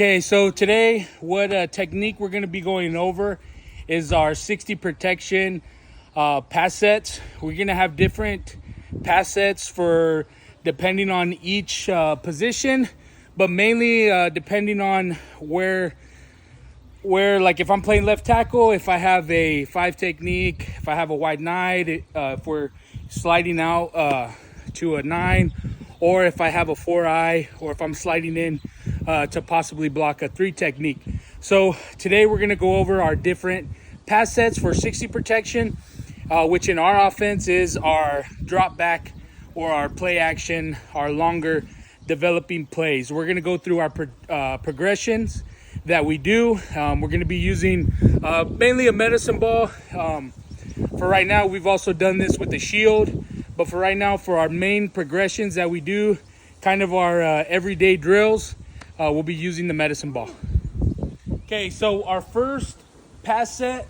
Okay, so today what technique we're going to be going over is our 60 protection pass sets. We're going to have different pass sets for depending on each position, but mainly depending on where like if I'm playing left tackle, if I have a 5 technique, if I have a wide 9, if we're sliding out to a 9, or if I have a 4-eye, or if I'm sliding in to possibly block a 3 technique. So today we're going to go over our different pass sets for 60 protection, which in our offense is our drop back or our play action, our longer developing plays. We're going to go through our progressions that we do. We're going to be using mainly a medicine ball. For right now, we've also done this with the shield. But for right now, for our main progressions that we do, kind of our everyday drills, we'll be using the medicine ball. Okay, so our first pass set,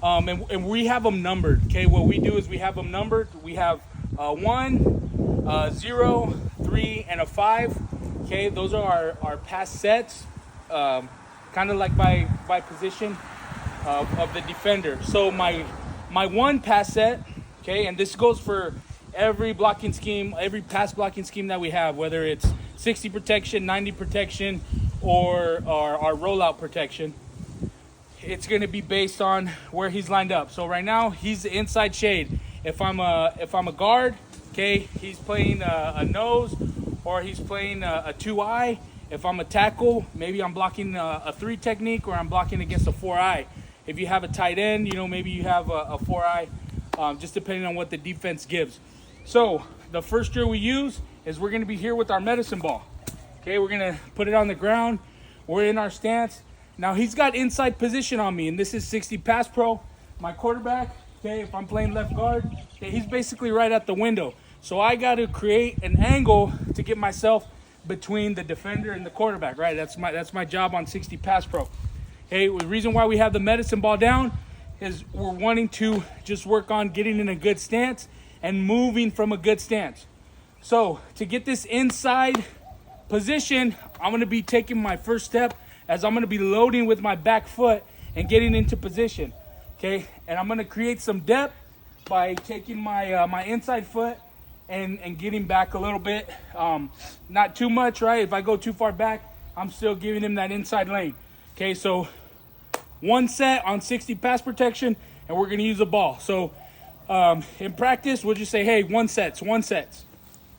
and we have them numbered. Okay, what we do is we have them numbered. We have 1, 0, 3, and a 5. Okay, those are our pass sets, kind of like by position of the defender. So my one pass set, okay, and this goes for every blocking scheme, every pass blocking scheme that we have, whether it's 60 protection, 90 protection, or our rollout protection. It's going to be based on where he's lined up. So right now he's the inside shade. If I'm a guard, okay, he's playing a nose, or he's playing a 2-eye. If I'm a tackle, maybe I'm blocking a 3 technique, or I'm blocking against a 4-eye. If you have a tight end, maybe you have a 4-eye, just depending on what the defense gives. So the first drill we use is we're going to be here with our medicine ball. Okay, we're going to put it on the ground. We're in our stance. Now he's got inside position on me, and this is 60 Pass Pro. My quarterback, okay, if I'm playing left guard, okay, he's basically right at the window. So I got to create an angle to get myself between the defender and the quarterback, right? That's my job on 60 Pass Pro. Okay, the reason why we have the medicine ball down is we're wanting to just work on getting in a good stance and moving from a good stance. So to get this inside position, I'm going to be taking my first step as I'm going to be loading with my back foot and getting into position. Okay, and I'm going to create some depth by taking my inside foot and getting back a little bit. Not too much, right? If I go too far back, I'm still giving him that inside lane. Okay, so one set on 60 pass protection, and we're going to use a ball. So in practice, we'll just say, hey, one sets.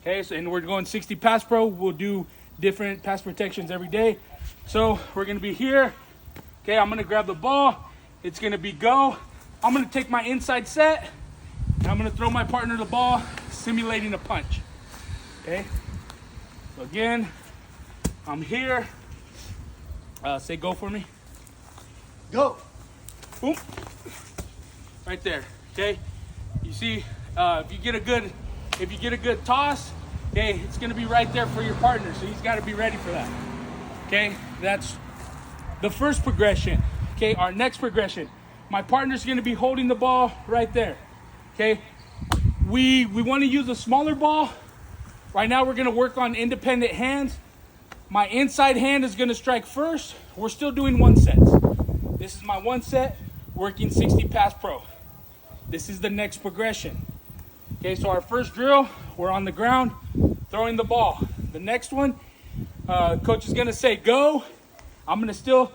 Okay, so and we're going 60 Pass Pro. We'll do different pass protections every day. So we're going to be here. Okay, I'm going to grab the ball. It's going to be go. I'm going to take my inside set, and I'm going to throw my partner the ball, simulating a punch. Okay, so again, I'm here. Say go for me. Go. Boom. Right there. Okay. You see, if you get a good toss, okay, it's gonna be right there for your partner. So he's got to be ready for that. Okay. That's the first progression. Okay. Our next progression, my partner's gonna be holding the ball right there. Okay. We want to use a smaller ball. Right now, we're gonna work on independent hands. My inside hand is going to strike first. We're still doing 1 set. This is my 1 set, working 60 Pass Pro. This is the next progression. Okay, so our first drill, we're on the ground, throwing the ball. The next one, coach is going to say go. I'm going to still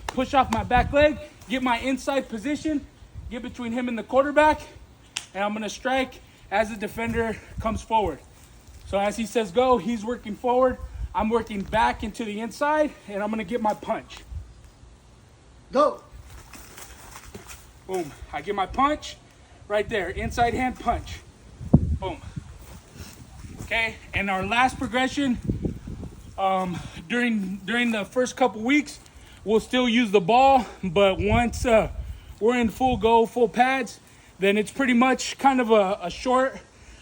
push off my back leg, get my inside position, get between him and the quarterback, and I'm going to strike as the defender comes forward. So as he says go, he's working forward. I'm working back into the inside, and I'm going to get my punch. Go. Boom. I get my punch right there. Inside hand punch. Boom. Okay, and our last progression, during the first couple weeks, we'll still use the ball, but once we're in full pads, then it's pretty much kind of a short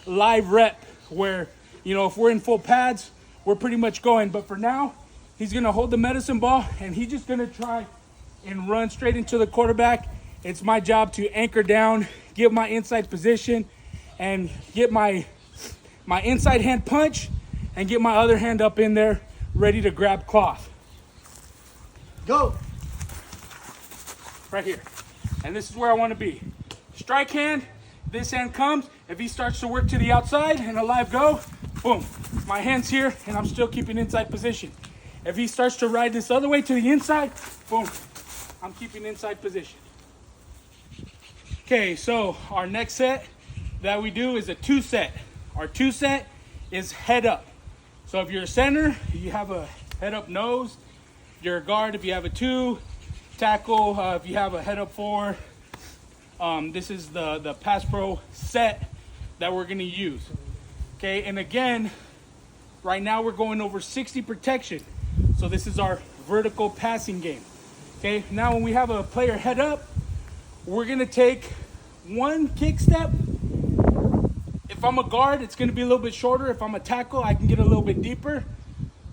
live rep where, if we're in full pads, we're pretty much going. But for now, he's going to hold the medicine ball, and he's just going to try and run straight into the quarterback. It's my job to anchor down, get my inside position, and get my inside hand punch, and get my other hand up in there ready to grab cloth. Go. Right here. And this is where I want to be. Strike hand, this hand comes. If he starts to work to the outside and a live go, boom. My hand's here and I'm still keeping inside position. If he starts to ride this other way to the inside, boom, I'm keeping inside position. Okay, so our next set that we do is a 2-set. Our 2-set is head up. So if you're a center, you have a head up nose. You're a guard if you have a 2. Tackle if you have a head up 4. This is the Pass Pro set that we're gonna use. Okay, and again, right now we're going over 60 protection. So this is our vertical passing game. Okay, now when we have a player head up, we're gonna take one kick step. If I'm a guard, it's gonna be a little bit shorter. If I'm a tackle, I can get a little bit deeper.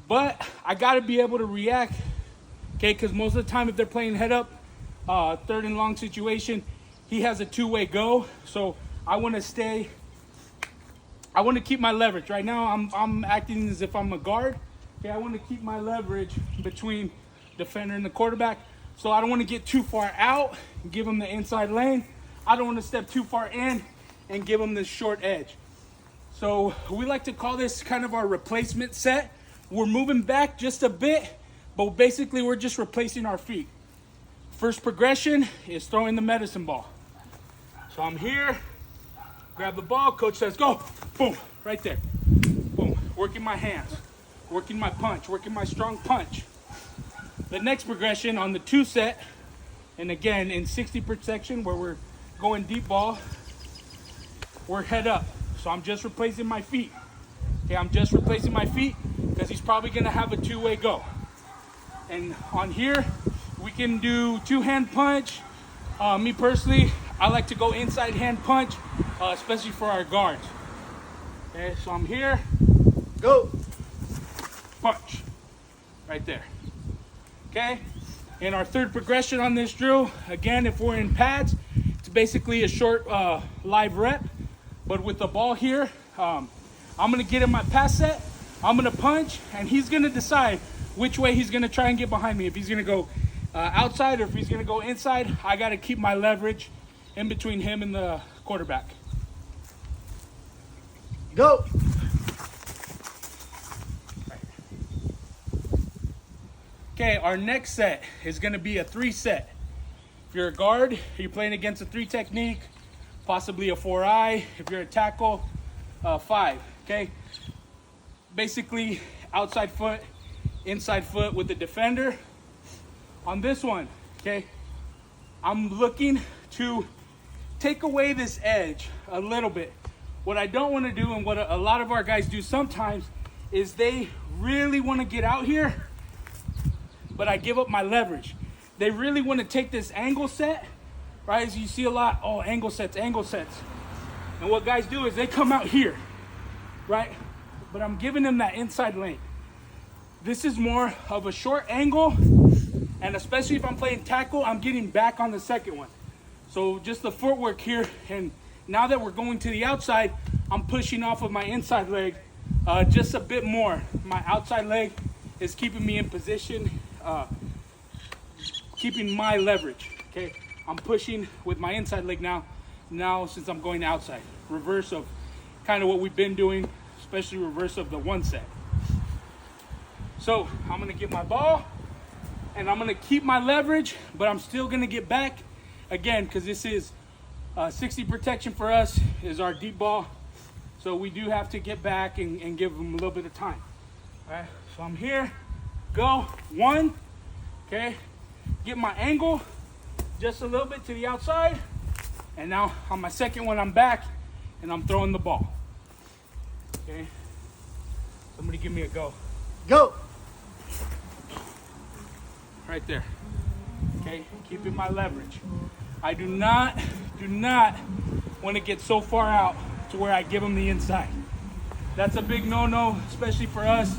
But I gotta be able to react, okay? Because most of the time, if they're playing head up, 3rd and long situation, he has a 2-way go. So I wanna keep my leverage. Right now, I'm acting as if I'm a guard. Okay, I wanna keep my leverage between defender and the quarterback. So I don't wanna get too far out and give him the inside lane. I don't wanna step too far in and give them this short edge. So we like to call this kind of our replacement set. We're moving back just a bit, but basically we're just replacing our feet. First progression is throwing the medicine ball. So I'm here, grab the ball, coach says go, boom, right there. Boom, working my hands, working my punch, working my strong punch. The next progression on the 2-set, and again in 60 protection where we're going deep ball, we're head up. So I'm just replacing my feet. Okay, I'm just replacing my feet because he's probably gonna have a 2-way go. And on here, we can do 2-hand punch. Me personally, I like to go inside hand punch, especially for our guards. Okay, so I'm here, Go. punch, right there. Okay, and our 3rd progression on this drill, again, if we're in pads, it's basically a short live rep. But with the ball here, I'm gonna get in my pass set, I'm gonna punch, and he's gonna decide which way he's gonna try and get behind me. If he's gonna go outside or if he's gonna go inside, I gotta keep my leverage in between him and the quarterback. Go. Okay, our next set is gonna be a 3-set. If you're a guard, you're playing against a 3 technique, possibly a 4-eye. If you're a tackle, 5, okay? Basically, outside foot, inside foot with the defender. On this one, okay, I'm looking to take away this edge a little bit. What I don't wanna do, and what a lot of our guys do sometimes, is they really wanna get out here, but I give up my leverage. They really wanna take this angle set, right? As you see a lot, oh, angle sets, angle sets. And what guys do is they come out here, right? But I'm giving them that inside lane. This is more of a short angle, and especially if I'm playing tackle, I'm getting back on the second one. So just the footwork here, and now that we're going to the outside, I'm pushing off of my inside leg just a bit more. My outside leg is keeping me in position, keeping my leverage, okay? I'm pushing with my inside leg now since I'm going outside. Reverse of kind of what we've been doing, especially reverse of the 1-set. So I'm gonna get my ball and I'm gonna keep my leverage, but I'm still gonna get back again, because this is 60 protection for us is our deep ball. So we do have to get back and give them a little bit of time. All right, so I'm here, go, 1, okay? Get my angle just a little bit to the outside. And now on my second one, I'm back and I'm throwing the ball. Okay, somebody give me a go. Go. Right there. Okay, keeping my leverage. I do not want to get so far out to where I give them the inside. That's a big no-no, especially for us.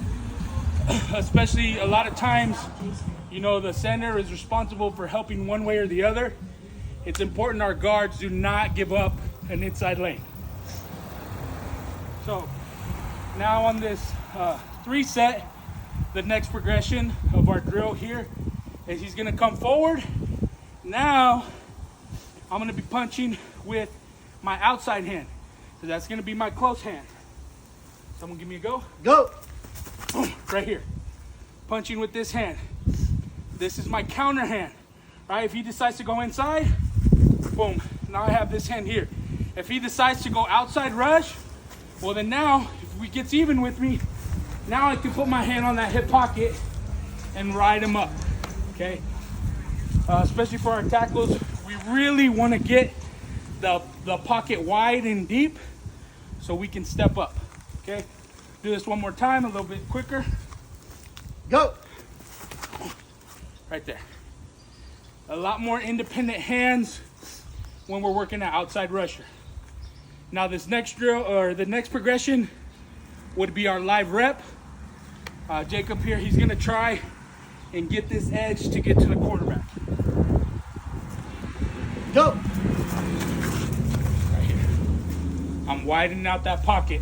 Especially a lot of times, you know, the center is responsible for helping one way or the other. It's important our guards do not give up an inside lane. So now on this 3-set, the next progression of our drill here is he's gonna come forward. Now, I'm gonna be punching with my outside hand. So that's gonna be my close hand. Someone give me a go. Go. Right here. Punching with this hand. This is my counter hand. Right? If he decides to go inside, boom. Now I have this hand here. If he decides to go outside rush, well then now, if he gets even with me, now I can put my hand on that hip pocket and ride him up. Okay? Especially for our tackles, we really want to get the pocket wide and deep so we can step up. Okay? Do this one more time, a little bit quicker. Go. Right there. A lot more independent hands when we're working at outside rusher. Now this next drill, or the next progression, would be our live rep. Jacob here, he's gonna try and get this edge to get to the quarterback. Go. Right here. I'm widening out that pocket,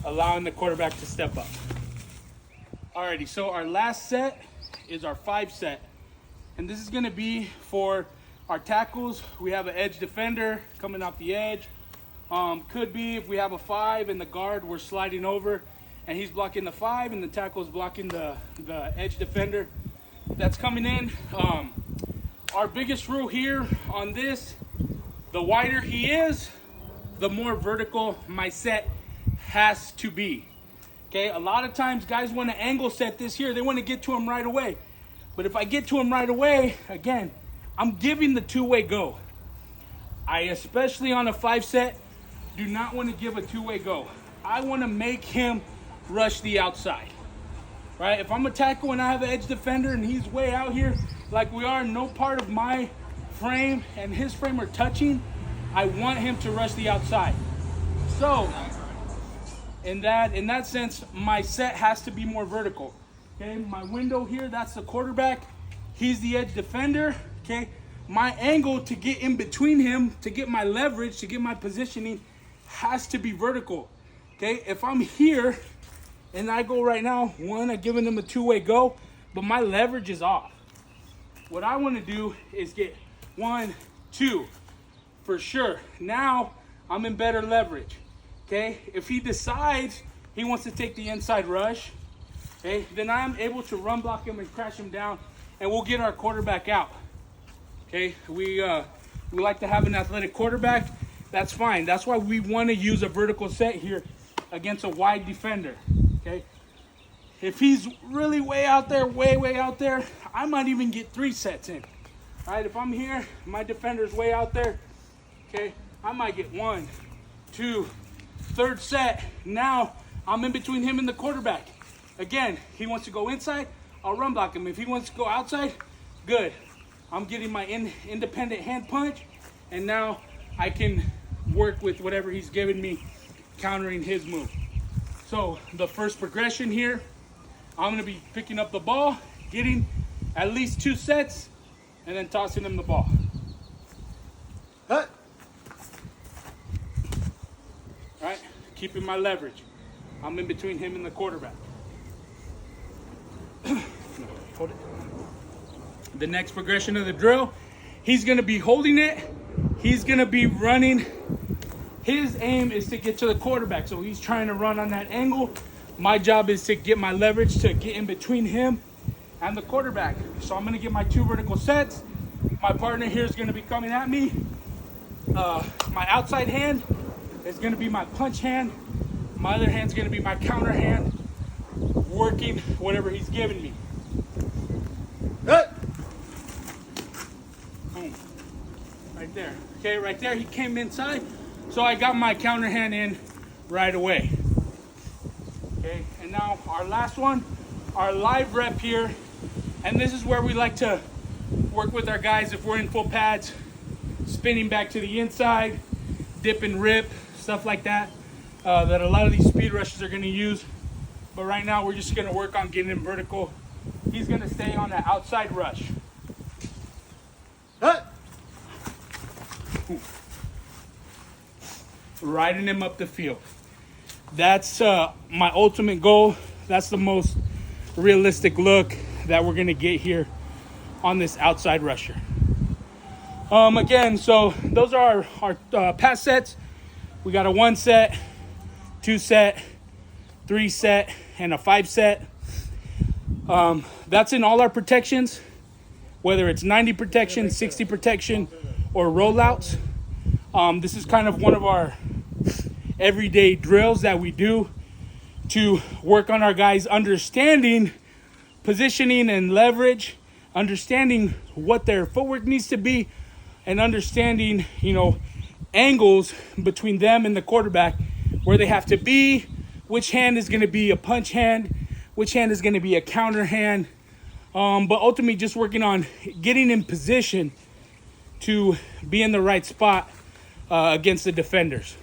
allowing the quarterback to step up. Alrighty, so our last set is our 5 set. And this is gonna be for our tackles. We have an edge defender coming off the edge. Could be if we have a 5 and the guard, we're sliding over and he's blocking the 5 and the tackle is blocking the edge defender that's coming in. Our biggest rule here on this, the wider he is, the more vertical my set has to be. Okay, a lot of times guys want to angle set this here. They want to get to him right away. But if I get to him right away, again, I'm giving the two-way go. I, especially on a 5 set, do not want to give a two-way go. I want to make him rush the outside, right? If I'm a tackle and I have an edge defender and he's way out here, like we are, no part of my frame and his frame are touching, I want him to rush the outside. So, in that sense, my set has to be more vertical. Okay, my window here, that's the quarterback. He's the edge defender. Okay, my angle to get in between him, to get my leverage, to get my positioning, has to be vertical. Okay, if I'm here and I go right now, one, I'm giving him a two-way go, but my leverage is off. What I want to do is get 1, 2, for sure. Now I'm in better leverage. Okay, if he decides he wants to take the inside rush, okay, then I'm able to run block him and crash him down, and we'll get our quarterback out. Okay, we like to have an athletic quarterback. That's fine. That's why we want to use a vertical set here against a wide defender. Okay, if he's really way out there, way out there, I might even get 3 sets in. All right, if I'm here, my defender's way out there. Okay, I might get 1, 2, 3rd set. Now I'm in between him and the quarterback. Again, he wants to go inside, I'll run block him. If he wants to go outside, good. I'm getting my independent hand punch, and now I can work with whatever he's giving me, countering his move. So the first progression here, I'm gonna be picking up the ball, getting at least 2 sets, and then tossing him the ball. Hut. All right, keeping my leverage. I'm in between him and the quarterback. Hold it. The next progression of the drill, he's gonna be holding it. He's gonna be running. His aim is to get to the quarterback. So he's trying to run on that angle. My job is to get my leverage to get in between him and the quarterback. So I'm gonna get my 2 vertical sets. My partner here is gonna be coming at me. My outside hand is gonna be my punch hand. My other hand's gonna be my counter hand, working whatever he's giving me. Hut. Boom. Right there. Okay, right there, he came inside. So I got my counter hand in right away. Okay, and now our last one, our live rep here. And this is where we like to work with our guys if we're in full pads, spinning back to the inside, dip and rip, stuff like that, that a lot of these speed rushes are gonna use. But right now we're just gonna work on getting him vertical. He's gonna stay on the outside rush. Hut. Riding him up the field. That's my ultimate goal. That's the most realistic look that we're gonna get here on this outside rusher. Again, so those are our pass sets. We got a 1 set, 2 set, 3 set, and a 5 set. That's in all our protections, whether it's 90 protection, 60 protection, or rollouts. This is kind of one of our everyday drills that we do to work on our guys understanding positioning and leverage, understanding what their footwork needs to be, and understanding, angles between them and the quarterback, where they have to be, which hand is going to be a punch hand, which hand is going to be a counter hand. But ultimately just working on getting in position to be in the right spot against the defenders.